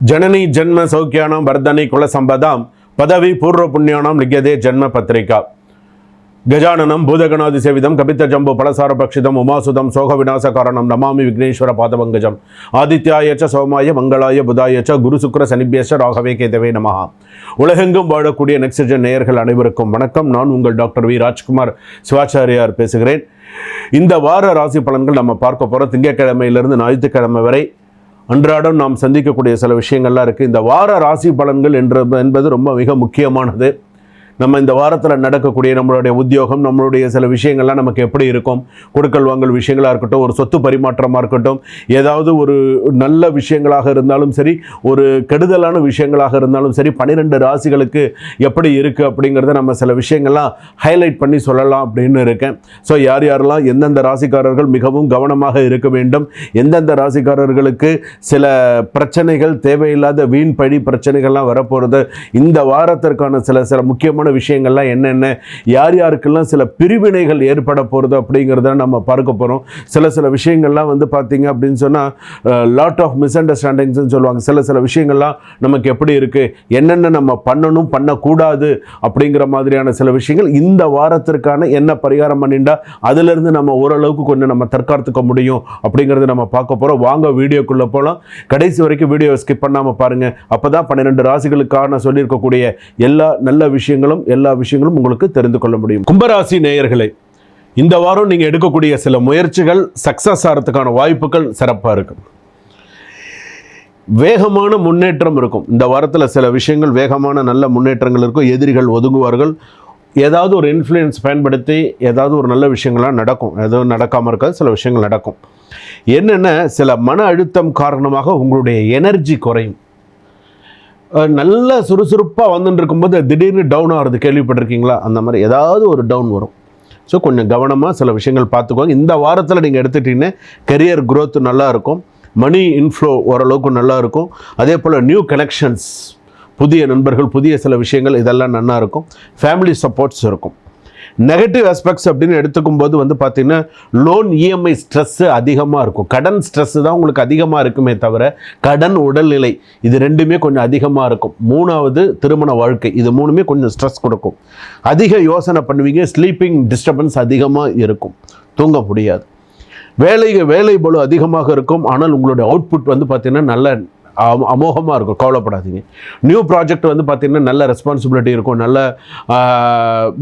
जननी जन्म सौख्यानां वर्धनी कुल संपदां पदवी पूर्व पुण्यानां लिख्यते जन्म पत्रिका गजाननं भूतगणादिसेवितं कपितजम्बो फलसारभक्षितम् उमासुतं शोकविनाशकारणं नमामि विघ्नेश्वर पादपङ्कजम् आदित्याय च सोमाय मंगलाय बुधाय च गुरु शुक्र शनिभ्यश्च राघवे केतवे நமஹ. உலகெங்கும் வாழக்கூடிய நெக்ஸ்ட்ஜென் நேயர்கள் அனைவருக்கும் வணக்கம். நான் உங்கள் டாக்டர் வி ராஜ்குமார் சிவாச்சாரியார் பேசுகிறேன். இந்த வார ராசி பலன்கள் நம்ம பார்க்க போகிறோம். திங்கட்கிழமையிலிருந்து ஞாயிற்றுக்கிழமை வரை அன்றாடம் நாம் சந்திக்கக்கூடிய சில விஷயங்கள்லாம் இருக்குது. இந்த வார ராசி பலன்கள் என்பது ரொம்ப மிக முக்கியமானது. நம்ம இந்த வாரத்தில் நடக்கக்கூடிய நம்மளுடைய உத்தியோகம், நம்மளுடைய சில விஷயங்கள்லாம் நமக்கு எப்படி இருக்கும், கொடுக்கல் வாங்கல் விஷயங்களாக இருக்கட்டும், ஒரு சொத்து பரிமாற்றமாக இருக்கட்டும், ஏதாவது ஒரு நல்ல விஷயங்களாக இருந்தாலும் சரி, ஒரு கெடுதலான விஷயங்களாக இருந்தாலும் சரி, 12 ராசிகளுக்கு எப்படி இருக்குது அப்படிங்கிறத நம்ம சில விஷயங்கள்லாம் ஹைலைட் பண்ணி சொல்லலாம் அப்படின்னு இருக்கேன். ஸோ யாரெல்லாம் எந்தெந்த ராசிக்காரர்கள் மிகவும் கவனமாக இருக்க வேண்டும், எந்தெந்த ராசிக்காரர்களுக்கு சில பிரச்சனைகள், தேவையில்லாத வீண் பழி பிரச்சனைகள்லாம் வரப்போகிறது, இந்த வாரத்திற்கான சில முக்கியமான விஷயங்கள்லாம் என்னென்ன, யார் யாருக்கெல்லாம் சில பிரிவினைகள் ஏற்பட போகிறது அப்படிங்கிறத நம்ம பார்க்க போகிறோம். சில விஷயங்கள்லாம் வந்து பார்த்தீங்க அப்படின்னு சொன்னால் லாட் ஆஃப் மிஸ் அண்டர்ஸ்டாண்டிங்ஸ்ன்னு சொல்லுவாங்க. சில விஷயங்கள்லாம் நமக்கு எப்படி இருக்குது, என்னென்ன நம்ம பண்ணணும் பண்ணக்கூடாது அப்படிங்கிற மாதிரியான சில விஷயங்கள் இந்த வாரத்திற்கான என்ன பரிகாரம் பண்ணிட்டா அதிலிருந்து நம்ம ஓரளவுக்கு கொஞ்சம் நம்ம தற்காத்துக்க முடியும் அப்படிங்கிறத நம்ம பார்க்க போகிறோம். வாங்க வீடியோக்குள்ளே போகலாம். கடைசி வரைக்கும் வீடியோ ஸ்கிப் பண்ணாமல் பாருங்கள். அப்போ தான் 12 ராசிகளுக்கான சொல்லியிருக்கக்கூடிய எல்லா விஷயங்களும் உங்களுக்கு தெரிந்து கொள்ள முடியும். கும்பராசி நேயர்களே, இந்த வாரம் நீங்கள் எடுக்கக்கூடிய சில முயற்சிகள் சக்சஸ் ஆகிறதுக்கான வாய்ப்புகள் சிறப்பாக இருக்கு. வேகமான முன்னேற்றம் இருக்கும். இந்த வாரத்தில் சில விஷயங்கள் வேகமான நல்ல முன்னேற்றங்கள் இருக்கும். எதிரிகள் ஒதுங்குவார்கள். ஏதாவது ஒரு இன்ஃப்ளூயன்ஸ் பயன்படுத்தி ஏதாவது ஒரு நல்ல விஷயங்கள்லாம் நடக்கும். எதுவும் நடக்காமல் இருக்காது, சில விஷயங்கள் நடக்கும். என்னென்ன, சில மன அழுத்தம் காரணமாக உங்களுடைய எனர்ஜி குறையும். நல்ல சுறுசுறுப்பாக வந்துட்டு இருக்கும்போது திடீர்னு டவுன் ஆகிறது கேள்விப்பட்டிருக்கீங்களா? அந்த மாதிரி ஏதாவது ஒரு டவுன் வரும். ஸோ கொஞ்சம் கவனமாக சில விஷயங்கள் பார்த்துக்கோங்க. இந்த வாரத்தில் நீங்கள் எடுத்துட்டிங்கன்னா கெரியர் க்ரோத் நல்லா இருக்கும். மணி இன்ஃப்ளோ ஓரளவுக்கு நல்லா இருக்கும். அதே போல் நியூ கனெக்ஷன்ஸ், புதிய நண்பர்கள், புதிய சில விஷயங்கள், இதெல்லாம் நல்லா இருக்கும். ஃபேமிலி சப்போர்ட்ஸ் இருக்கும். நெகட்டிவ் ஆஸ்பெக்ட்ஸ் அப்படின்னு எடுத்துக்கும் போது வந்து பார்த்திங்கன்னா லோன் இஎம்ஐ ஸ்ட்ரெஸ்ஸு அதிகமாக இருக்கும். கடன் ஸ்ட்ரெஸ்ஸு தான் உங்களுக்கு அதிகமாக இருக்குமே தவிர கடன், உடல்நிலை இது ரெண்டுமே கொஞ்சம் அதிகமாக இருக்கும். 3வது திருமண வாழ்க்கை, இது 3மே கொஞ்சம் ஸ்ட்ரெஸ் கொடுக்கும். அதிக யோசனை பண்ணுவீங்க. ஸ்லீப்பிங் டிஸ்டர்பன்ஸ் அதிகமாக இருக்கும், தூங்க முடியாது. வேலை பளு அதிகமாக இருக்கும். ஆனால் உங்களுடைய அவுட்புட் வந்து பார்த்திங்கன்னா நல்ல அமோகமாக இருக்கும், கவலைப்படாதீங்க. நியூ ப்ராஜெக்ட் வந்து பார்த்திங்கன்னா நல்ல ரெஸ்பான்சிபிலிட்டி இருக்கும், நல்ல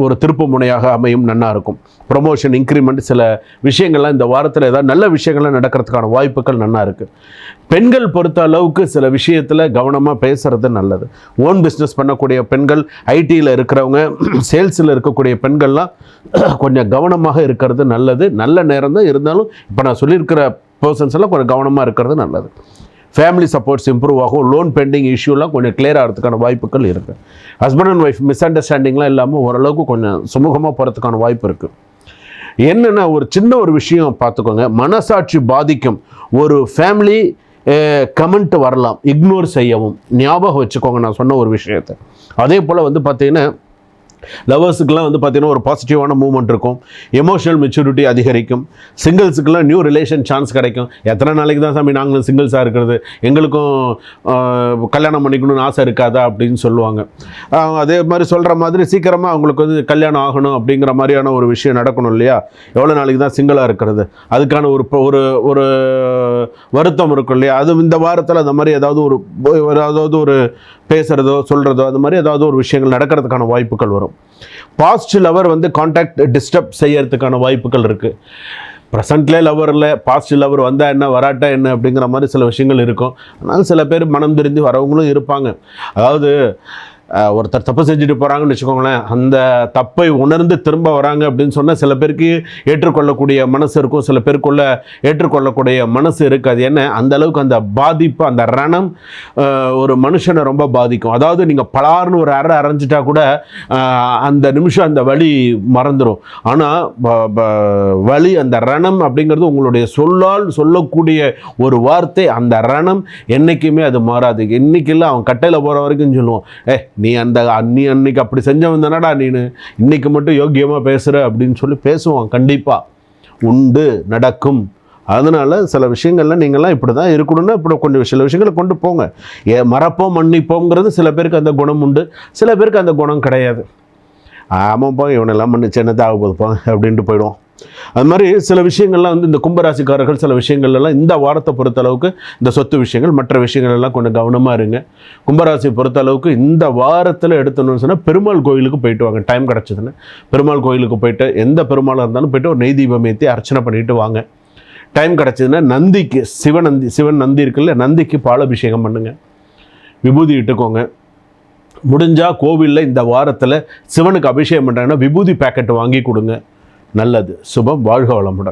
ஒரு திருப்பு முனையாக அமையும், நல்லா இருக்கும். ப்ரொமோஷன், இன்க்ரிமெண்ட், சில விஷயங்கள்லாம் இந்த வாரத்தில் ஏதாவது நல்ல விஷயங்கள்லாம் நடக்கிறதுக்கான வாய்ப்புகள் நல்லா இருக்குது. பெண்கள் பொறுத்த அளவுக்கு சில விஷயத்தில் கவனமாக பேசுகிறது நல்லது. ஓன் பிஸ்னஸ் பண்ணக்கூடிய பெண்கள், ஐடியில் இருக்கிறவங்க, சேல்ஸில் இருக்கக்கூடிய பெண்கள்லாம் கொஞ்சம் கவனமாக இருக்கிறது நல்லது. நல்ல நேரம் தான் இருந்தாலும் இப்போ நான் சொல்லியிருக்கிற பர்சன்ஸ் எல்லாம் கொஞ்சம் கவனமாக இருக்கிறது நல்லது. ஃபேமிலி சப்போர்ட்ஸ் இம்ப்ரூவ் ஆகும். லோன் பெண்டிங் இஷ்யூலாம் கொஞ்சம் கிளியர் ஆகிறதுக்கான வாய்ப்புகள் இருக்குது. ஹஸ்பண்ட் அண்ட் ஒய்ஃப் மிஸ் அண்டர்ஸ்டாண்டிங்லாம் இல்லாமல் ஓரளவுக்கு கொஞ்சம் சுமூகமாக போகிறதுக்கான வாய்ப்பு இருக்குது. என்னென்னா ஒரு சின்ன ஒரு விஷயம் பார்த்துக்கோங்க, மனசாட்சி பாதிக்கும். ஒரு ஃபேமிலி கமெண்ட் வரலாம், இக்னோர் செய்யவும் ஞாபகம் வச்சுக்கோங்க நான் சொன்ன ஒரு விஷயத்தை. அதே போல் வந்து பார்த்திங்கன்னா லவர்ஸுக்கெல்லாம் வந்து பார்த்திங்கன்னா ஒரு பாசிட்டிவான மூவ்மெண்ட் இருக்கும். எமோஷனல் மெச்சூரிட்டி அதிகரிக்கும். சிங்கிள்ஸுக்கெல்லாம் நியூ ரிலேஷன் சான்ஸ் கிடைக்கும். எத்தனை நாளைக்கு தான் சாமி நாங்களும் சிங்கிள்ஸாக இருக்கிறது, எங்களுக்கும் கல்யாணம் பண்ணிக்கணும்னு ஆசை இருக்காதா அப்படின்னு சொல்லுவாங்க. அதே மாதிரி சொல்கிற மாதிரி சீக்கிரமாக அவங்களுக்கு வந்து கல்யாணம் ஆகணும் அப்படிங்கிற மாதிரியான ஒரு விஷயம் நடக்கணும் இல்லையா? எவ்வளோ நாளைக்கு தான் சிங்கிளாக இருக்கிறது, அதுக்கான ஒரு வருத்தம் இருக்கும் இல்லையா? அது இந்த வாரத்தில் அந்த மாதிரி ஏதாவது ஒரு பேசுகிறதோ சொல்கிறதோ அது மாதிரி ஏதாவது ஒரு விஷயங்கள் நடக்கிறதுக்கான வாய்ப்புகள் வரும். பாஸ்ட் லவர் வந்து கான்டாக்ட் டிஸ்டர்ப் செய்யறதுக்கான வாய்ப்புகள் இருக்குது. ப்ரெசண்ட்லேயே லவர் இல்லை, பாஸ்ட் லவர் வந்தால் என்ன வராட்டா என்ன அப்படிங்கிற மாதிரி சில விஷயங்கள் இருக்கும். ஆனால் சில பேர் மனம் திருந்தி வரவங்களும் இருப்பாங்க. அதாவது ஒருத்தர் தப்பு செஞ்சுட்டு போகிறாங்கன்னு வச்சுக்கோங்களேன், அந்த தப்பை உணர்ந்து திரும்ப வராங்க அப்படின்னு சொன்னால் சில பேருக்கு ஏற்றுக்கொள்ளக்கூடிய மனசு இருக்கும், சில பேருக்குள்ள ஏற்றுக்கொள்ளக்கூடிய மனசு இருக்காது. என்ன அந்த அளவுக்கு அந்த பாதிப்பு, அந்த ரணம் ஒரு மனுஷனை ரொம்ப பாதிக்கும். அதாவது நீங்கள் பலார்னு ஒரு அரைஞ்சிட்டா கூட அந்த நிமிஷம் அந்த வலி மறந்துடும். ஆனால் வலி, அந்த ரணம் அப்படிங்கிறது உங்களுடைய சொல்லால் சொல்லக்கூடிய ஒரு வார்த்தை. அந்த ரணம் என்றைக்குமே அது மாறாது. இன்றைக்கி இல்லை, அவன் கட்டையில் போகிற வரைக்கும் சொல்லுவோம், நீ அன்னைக்கு அப்படி செஞ்சவன் தானடா நீனு, இன்னைக்கு மட்டும் யோக்கியமாக பேசுகிற அப்படின்னு சொல்லி பேசுவான். கண்டிப்பாக உண்டு, நடக்கும். அதனால் சில விஷயங்கள்லாம் நீங்கள்லாம் இப்படி தான் இருக்கணும்னா இப்படி கொஞ்சம் சில விஷயங்களை கொண்டு போங்க. மறப்போம் மன்னிப்போங்கிறது சில பேருக்கு அந்த குணம் உண்டு, சில பேருக்கு அந்த குணம் கிடையாது. ஆமாப்பா இவனெல்லாம் மன்னிச்சு என்னதான் ஆக போதுப்பா அப்படின்ட்டு போயிடுவோம். அது மாதிரி சில விஷயங்கள்லாம் வந்து இந்த கும்பராசிக்காரர்கள் சில விஷயங்கள்லாம் இந்த வாரத்தை பொறுத்த அளவுக்கு இந்த சொத்து விஷயங்கள் மற்ற விஷயங்கள் எல்லாம் கொஞ்சம் கவனமாக இருங்க. கும்பராசி பொறுத்த அளவுக்கு இந்த வாரத்தில் எடுத்தணும்னு சொன்னால் பெருமாள் கோயிலுக்கு போயிட்டு வாங்க. டைம் கிடச்சிதுன்னு பெருமாள் கோயிலுக்கு போயிட்டு எந்த பெருமாளாக இருந்தாலும் போய்ட்டு ஒரு நெய் தீபம் ஏற்றி அர்ச்சனை பண்ணிட்டு வாங்க. டைம் கிடச்சிதுன்னா நந்திக்கு சிவன் நந்தி இருக்குல்ல, நந்திக்கு பாலாபிஷேகம் பண்ணுங்க, விபூதி இட்டுக்கோங்க. முடிஞ்சால் கோவிலில் இந்த வாரத்தில் சிவனுக்கு அபிஷேகம் பண்ணுறாங்கன்னா விபூதி பேக்கெட் வாங்கி கொடுங்க. நல்லது. சுபம். வாழ்க வளமுடன்.